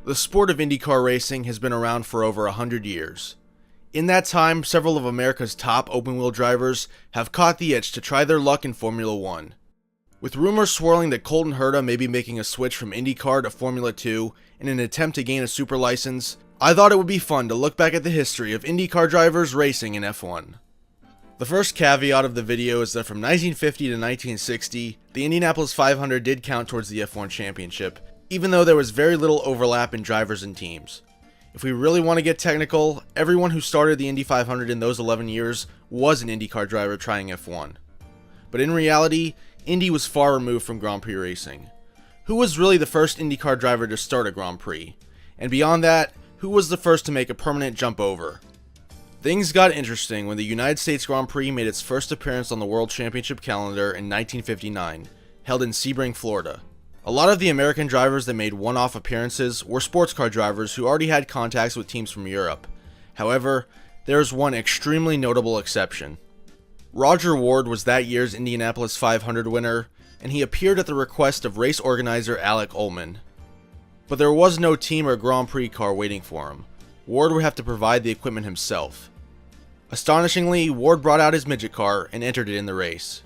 The sport of IndyCar racing has been around for over 100 years. In that time, several of America's top open-wheel drivers have caught the itch to try their luck in Formula One. With rumors swirling that Colton Herta may be making a switch from IndyCar to Formula 2 in an attempt to gain a super license, I thought it would be fun to look back at the history of IndyCar drivers racing in F1. The first caveat of the video is that from 1950 to 1960, the Indianapolis 500 did count towards the F1 championship, even though there was very little overlap in drivers and teams. If we really want to get technical, everyone who started the Indy 500 in those 11 years was an IndyCar driver trying F1. But in reality, Indy was far removed from Grand Prix racing. Who was really the first IndyCar driver to start a Grand Prix? And beyond that, who was the first to make a permanent jump over? Things got interesting when the United States Grand Prix made its first appearance on the World Championship calendar in 1959, held in Sebring, Florida. A lot of the American drivers that made one-off appearances were sports car drivers who already had contacts with teams from Europe. However, there is one extremely notable exception. Rodger Ward was that year's Indianapolis 500 winner, and he appeared at the request of race organizer Alec Ullman. But there was no team or Grand Prix car waiting for him. Ward would have to provide the equipment himself. Astonishingly, Ward brought out his midget car and entered it in the race.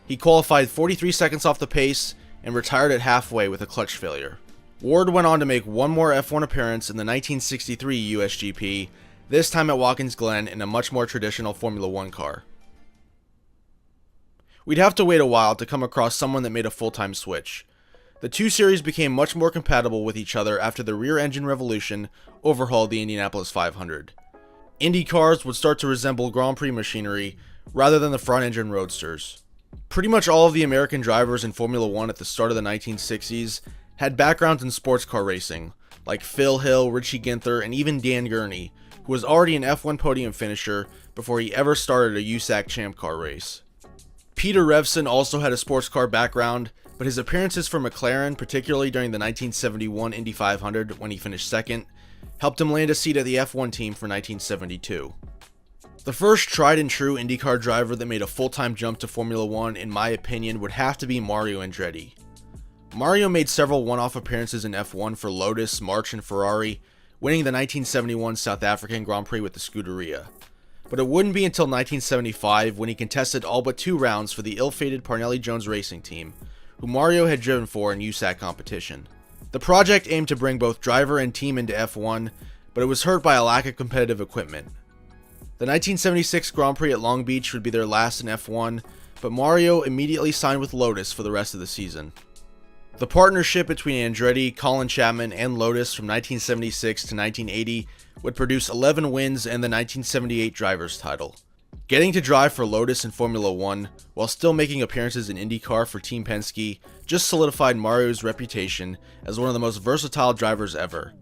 He qualified 43 seconds off the pace and retired at halfway with a clutch failure. Ward went on to make one more F1 appearance in the 1963 USGP, this time at Watkins Glen in a much more traditional Formula One car. We'd have to wait a while to come across someone that made a full-time switch. The two series became much more compatible with each other after the rear-engine revolution overhauled the Indianapolis 500. Indy cars would start to resemble Grand Prix machinery rather than the front-engine roadsters. Pretty much all of the American drivers in Formula One at the start of the 1960s had backgrounds in sports car racing, like Phil Hill, Richie Ginther, and even Dan Gurney, who was already an F1 podium finisher before he ever started a USAC Champ Car race. Peter Revson also had a sports car background, but his appearances for McLaren, particularly during the 1971 Indy 500 when he finished second, helped him land a seat at the F1 team for 1972. The first tried and true IndyCar driver that made a full-time jump to Formula One, in my opinion, would have to be Mario Andretti. Mario made several one-off appearances in F1 for Lotus, March, and Ferrari, winning the 1971 South African Grand Prix with the Scuderia. But it wouldn't be until 1975 when he contested all but 2 rounds for the ill-fated Parnelli-Jones Racing Team, who Mario had driven for in USAC competition. The project aimed to bring both driver and team into F1, but it was hurt by a lack of competitive equipment. The 1976 Grand Prix at Long Beach would be their last in F1, but Mario immediately signed with Lotus for the rest of the season. The partnership between Andretti, Colin Chapman, and Lotus from 1976 to 1980 would produce 11 wins and the 1978 driver's title. Getting to drive for Lotus in Formula One, while still making appearances in IndyCar for Team Penske, just solidified Mario's reputation as one of the most versatile drivers ever.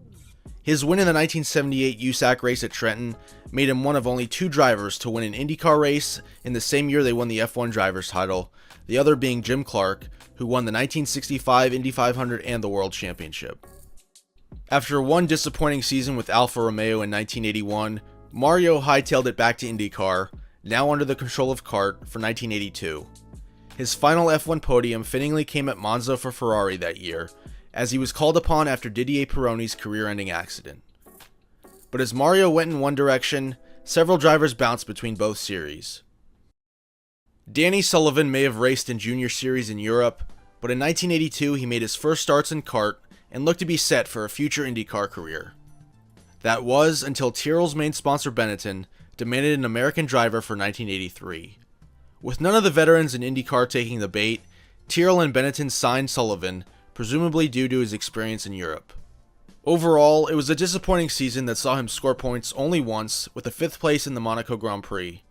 His win in the 1978 USAC race at Trenton made him one of only 2 drivers to win an IndyCar race in the same year they won the F1 driver's title, the other being Jim Clark, who won the 1965 Indy 500 and the World Championship. After one disappointing season with Alfa Romeo in 1981, Mario hightailed it back to IndyCar, now under the control of CART, for 1982. His final F1 podium fittingly came at Monza for Ferrari that year, as he was called upon after Didier Pironi's career-ending accident. But as Mario went in one direction, several drivers bounced between both series. Danny Sullivan may have raced in Junior Series in Europe, but in 1982 he made his first starts in CART and looked to be set for a future IndyCar career. That was until Tyrrell's main sponsor Benetton demanded an American driver for 1983. With none of the veterans in IndyCar taking the bait, Tyrrell and Benetton signed Sullivan, presumably due to his experience in Europe. Overall, it was a disappointing season that saw him score points only once, with a 5th place in the Monaco Grand Prix.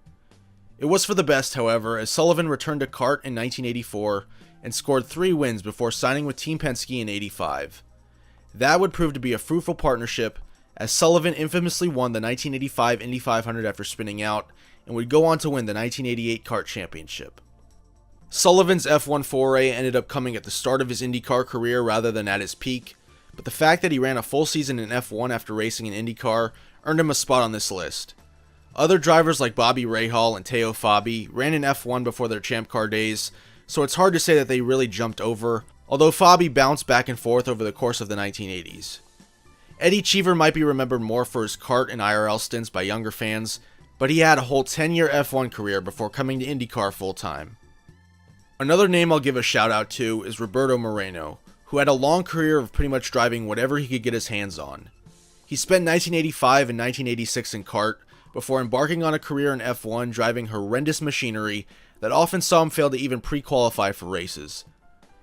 It was for the best, however, as Sullivan returned to CART in 1984 and scored 3 wins before signing with Team Penske in '85. That would prove to be a fruitful partnership, as Sullivan infamously won the 1985 Indy 500 after spinning out, and would go on to win the 1988 CART Championship. Sullivan's F1 foray ended up coming at the start of his IndyCar career rather than at his peak, but the fact that he ran a full season in F1 after racing in IndyCar earned him a spot on this list. Other drivers like Bobby Rahal and Teo Fabi ran in F1 before their Champ Car days, so it's hard to say that they really jumped over, although Fabi bounced back and forth over the course of the 1980s. Eddie Cheever might be remembered more for his kart and IRL stints by younger fans, but he had a whole 10-year F1 career before coming to IndyCar full-time. Another name I'll give a shout out to is Roberto Moreno, who had a long career of pretty much driving whatever he could get his hands on. He spent 1985 and 1986 in kart, before embarking on a career in F1 driving horrendous machinery that often saw him fail to even pre-qualify for races.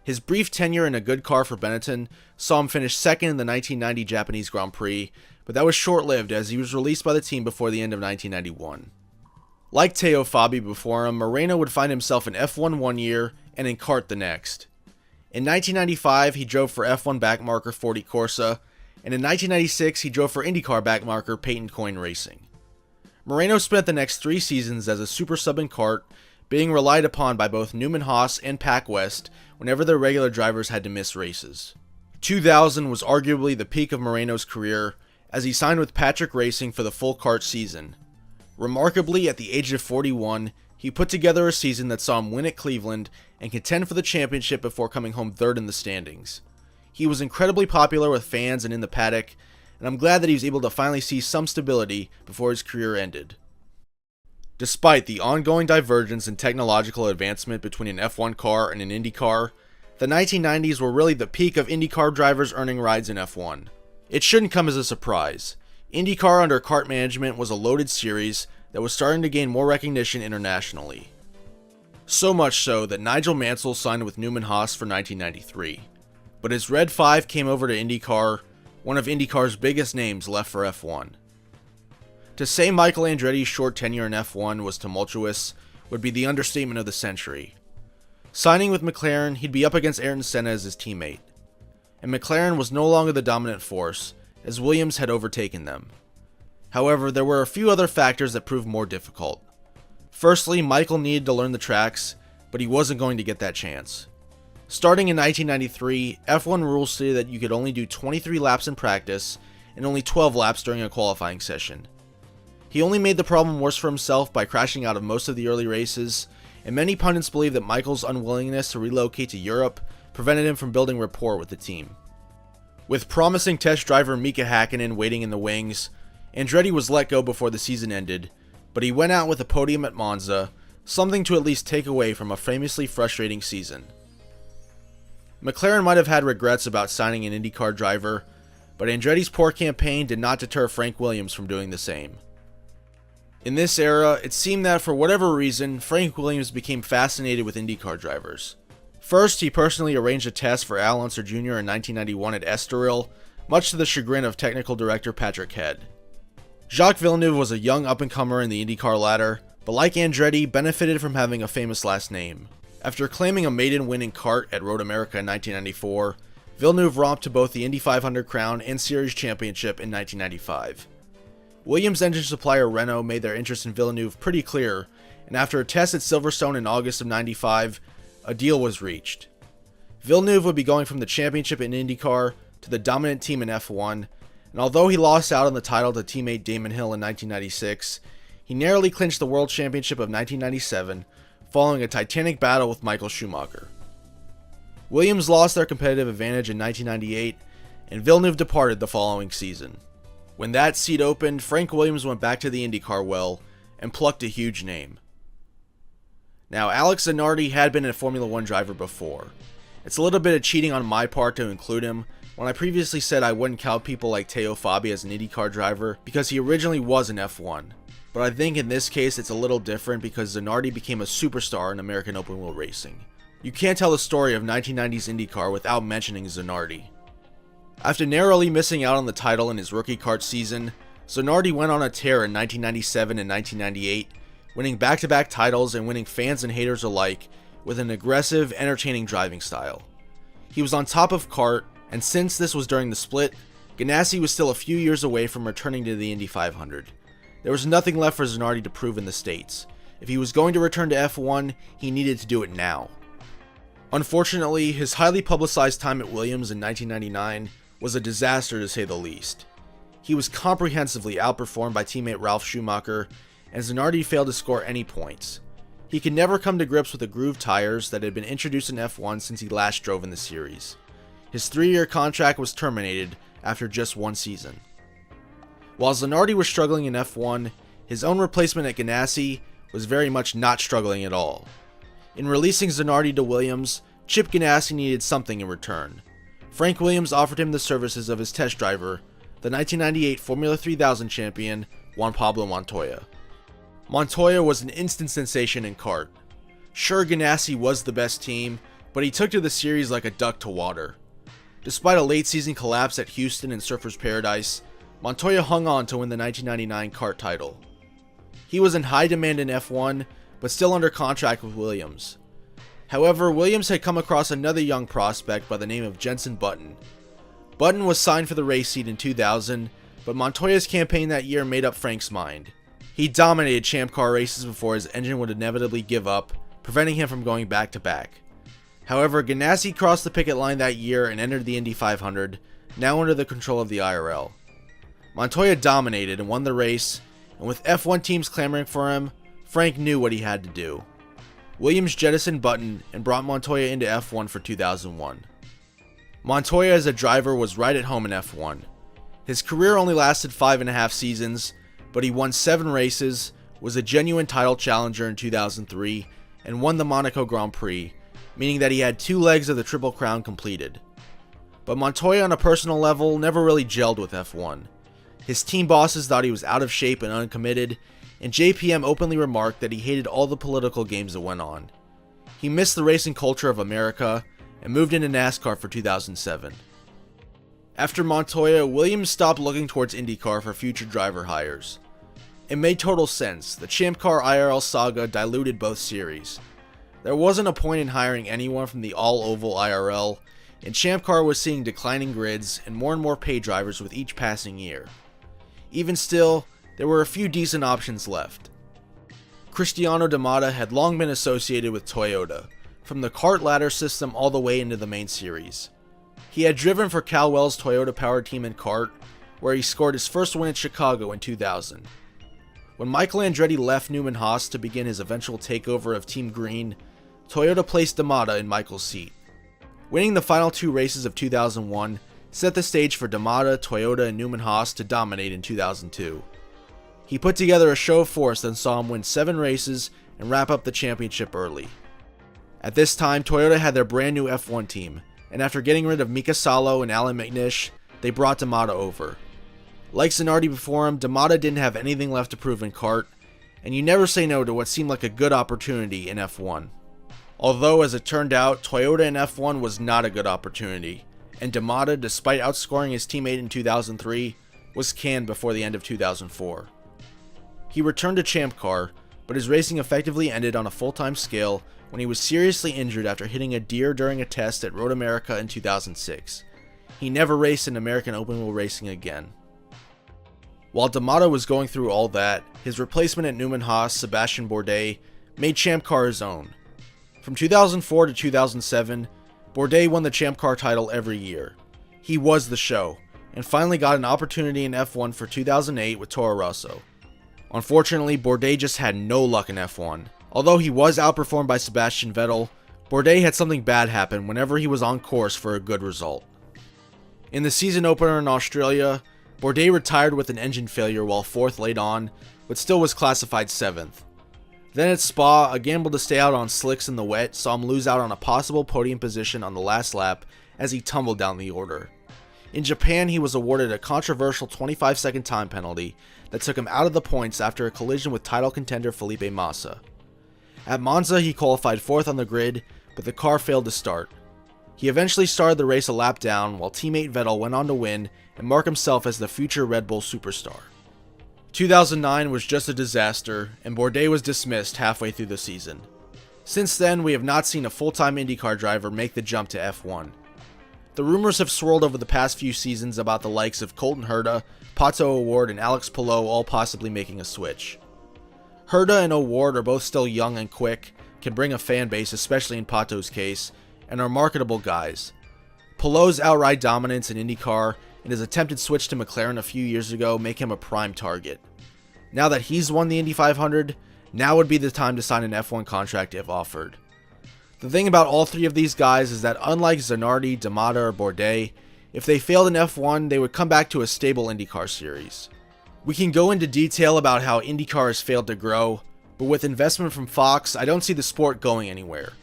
His brief tenure in a good car for Benetton saw him finish second in the 1990 Japanese Grand Prix, but that was short-lived as he was released by the team before the end of 1991. Like Teo Fabi before him, Moreno would find himself in F1 one year and in kart the next. In 1995, he drove for F1 backmarker Fordy Corsa, and in 1996, he drove for IndyCar backmarker Peyton Coyne Racing. Moreno spent the next 3 seasons as a super sub in kart, being relied upon by both Newman Haas and Pac West whenever their regular drivers had to miss races. 2000 was arguably the peak of Moreno's career, as he signed with Patrick Racing for the full kart season. Remarkably, at the age of 41, he put together a season that saw him win at Cleveland and contend for the championship before coming home third in the standings. He was incredibly popular with fans and in the paddock, and I'm glad that he was able to finally see some stability before his career ended. Despite the ongoing divergence in technological advancement between an F1 car and an Indy car, the 1990s were really the peak of IndyCar drivers earning rides in F1. It shouldn't come as a surprise. IndyCar under kart management was a loaded series that was starting to gain more recognition internationally. So much so that Nigel Mansell signed with Newman Haas for 1993. But as Red 5 came over to IndyCar, one of IndyCar's biggest names left for F1. To say Michael Andretti's short tenure in F1 was tumultuous would be the understatement of the century. Signing with McLaren, he'd be up against Ayrton Senna as his teammate. And McLaren was no longer the dominant force, as Williams had overtaken them. However, there were a few other factors that proved more difficult. Firstly, Michael needed to learn the tracks, but he wasn't going to get that chance. Starting in 1993, F1 rules stated that you could only do 23 laps in practice and only 12 laps during a qualifying session. He only made the problem worse for himself by crashing out of most of the early races, and many pundits believe that Michael's unwillingness to relocate to Europe prevented him from building rapport with the team. With promising test driver Mika Hakkinen waiting in the wings, Andretti was let go before the season ended, but he went out with a podium at Monza, something to at least take away from a famously frustrating season. McLaren might have had regrets about signing an IndyCar driver, but Andretti's poor campaign did not deter Frank Williams from doing the same. In this era, it seemed that for whatever reason, Frank Williams became fascinated with IndyCar drivers. First, he personally arranged a test for Al Unser Jr. in 1991 at Estoril, much to the chagrin of technical director Patrick Head. Jacques Villeneuve was a young up-and-comer in the IndyCar ladder, but like Andretti, benefited from having a famous last name. After claiming a maiden win in kart at Road America in 1994, Villeneuve romped to both the Indy 500 crown and Series Championship in 1995. Williams engine supplier Renault made their interest in Villeneuve pretty clear, and after a test at Silverstone in August of 95, a deal was reached. Villeneuve would be going from the championship in IndyCar to the dominant team in F1, and although he lost out on the title to teammate Damon Hill in 1996, he narrowly clinched the World Championship of 1997, following a titanic battle with Michael Schumacher. Williams lost their competitive advantage in 1998, and Villeneuve departed the following season. When that seat opened, Frank Williams went back to the IndyCar well and plucked a huge name. Now, Alex Zanardi had been a Formula 1 driver before. It's a little bit of cheating on my part to include him, when I previously said I wouldn't count people like Teo Fabi as an IndyCar driver because he originally was an F1. But I think in this case it's a little different because Zanardi became a superstar in American open wheel racing. You can't tell the story of 1990s IndyCar without mentioning Zanardi. After narrowly missing out on the title in his rookie kart season, Zanardi went on a tear in 1997 and 1998, winning back-to-back titles and winning fans and haters alike with an aggressive, entertaining driving style. He was on top of kart, and since this was during the split, Ganassi was still a few years away from returning to the Indy 500. There was nothing left for Zanardi to prove in the States. If he was going to return to F1, he needed to do it now. Unfortunately, his highly publicized time at Williams in 1999 was a disaster to say the least. He was comprehensively outperformed by teammate Ralf Schumacher, and Zanardi failed to score any points. He could never come to grips with the grooved tires that had been introduced in F1 since he last drove in the series. His 3-year contract was terminated after just one season. While Zanardi was struggling in F1, his own replacement at Ganassi was very much not struggling at all. In releasing Zanardi to Williams, Chip Ganassi needed something in return. Frank Williams offered him the services of his test driver, the 1998 Formula 3000 champion, Juan Pablo Montoya. Montoya was an instant sensation in kart. Sure, Ganassi was the best team, but he took to the series like a duck to water. Despite a late season collapse at Houston and Surfers Paradise, Montoya hung on to win the 1999 kart title. He was in high demand in F1, but still under contract with Williams. However, Williams had come across another young prospect by the name of Jenson Button. Button was signed for the race seat in 2000, but Montoya's campaign that year made up Frank's mind. He dominated Champ Car races before his engine would inevitably give up, preventing him from going back to back. However, Ganassi crossed the picket line that year and entered the Indy 500, now under the control of the IRL. Montoya dominated and won the race, and with F1 teams clamoring for him, Frank knew what he had to do. Williams jettisoned Button and brought Montoya into F1 for 2001. Montoya as a driver was right at home in F1. His career only lasted 5.5 seasons, but he won 7 races, was a genuine title challenger in 2003, and won the Monaco Grand Prix, meaning that he had 2 legs of the Triple Crown completed. But Montoya on a personal level never really gelled with F1. His team bosses thought he was out of shape and uncommitted, and JPM openly remarked that he hated all the political games that went on. He missed the racing culture of America and moved into NASCAR for 2007. After Montoya, Williams stopped looking towards IndyCar for future driver hires. It made total sense. The Champ Car IRL saga diluted both series. There wasn't a point in hiring anyone from the all-oval IRL, and Champ Car was seeing declining grids and more paid drivers with each passing year. Even still, there were a few decent options left. Cristiano da Matta had long been associated with Toyota, from the kart ladder system all the way into the main series. He had driven for Cal Wells' Toyota powered team in kart, where he scored his first win at Chicago in 2000. When Michael Andretti left Newman Haas to begin his eventual takeover of Team Green, Toyota placed da Matta in Michael's seat. Winning the final 2 races of 2001 set the stage for da Matta, Toyota, and Newman Haas to dominate in 2002. He put together a show of force that saw him win 7 races and wrap up the championship early. At this time, Toyota had their brand new F1 team, and after getting rid of Mika Salo and Alan McNish, they brought da Matta over. Like Zanardi before him, da Matta didn't have anything left to prove in kart, and you never say no to what seemed like a good opportunity in F1. Although, as it turned out, Toyota in F1 was not a good opportunity, and da Matta, despite outscoring his teammate in 2003, was canned before the end of 2004. He returned to Champ Car, but his racing effectively ended on a full-time scale when he was seriously injured after hitting a deer during a test at Road America in 2006. He never raced in American open wheel racing again. While da Matta was going through all that, his replacement at Newman Haas, Sebastien Bourdais, made Champ Car his own. From 2004 to 2007, Bourdais won the Champ Car title every year. He was the show, and finally got an opportunity in F1 for 2008 with Toro Rosso. Unfortunately, Bourdais just had no luck in F1. Although he was outperformed by Sebastian Vettel, Bourdais had something bad happen whenever he was on course for a good result. In the season opener in Australia, Bourdais retired with an engine failure while 4th late on, but still was classified 7th. Then at Spa, a gamble to stay out on slicks in the wet saw him lose out on a possible podium position on the last lap as he tumbled down the order. In Japan, he was awarded a controversial 25-second time penalty that took him out of the points after a collision with title contender Felipe Massa. At Monza, he qualified 4th on the grid, but the car failed to start. He eventually started the race a lap down, while teammate Vettel went on to win and mark himself as the future Red Bull superstar. 2009 was just a disaster, and Bourdais was dismissed halfway through the season. Since then, we have not seen a full-time IndyCar driver make the jump to F1. The rumors have swirled over the past few seasons about the likes of Colton Herta, Pato O'Ward, and Alex Palou all possibly making a switch. Herta and O'Ward are both still young and quick, can bring a fan base, especially in Pato's case, and are marketable guys. Palou's outright dominance in IndyCar and his attempted switch to McLaren a few years ago make him a prime target. Now that he's won the Indy 500, now would be the time to sign an F1 contract if offered. The thing about all 3 of these guys is that unlike Zanardi, da Matta, or Bourdais, If they failed in F1, they would come back to a stable IndyCar series. We can go into detail about how IndyCar has failed to grow, but with investment from Fox, I don't see the sport going anywhere.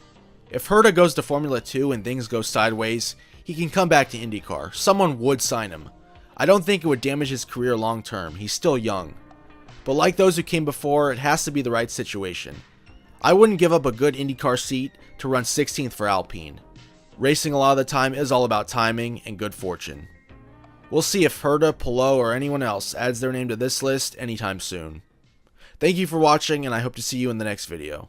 If Herta goes to Formula 2 and things go sideways, he can come back to IndyCar. Someone would sign him. I don't think it would damage his career long term, he's still young. But like those who came before, it has to be the right situation. I wouldn't give up a good IndyCar seat to run 16th for Alpine. Racing a lot of the time is all about timing and good fortune. We'll see if Herta, Pablo, or anyone else adds their name to this list anytime soon. Thank you for watching, and I hope to see you in the next video.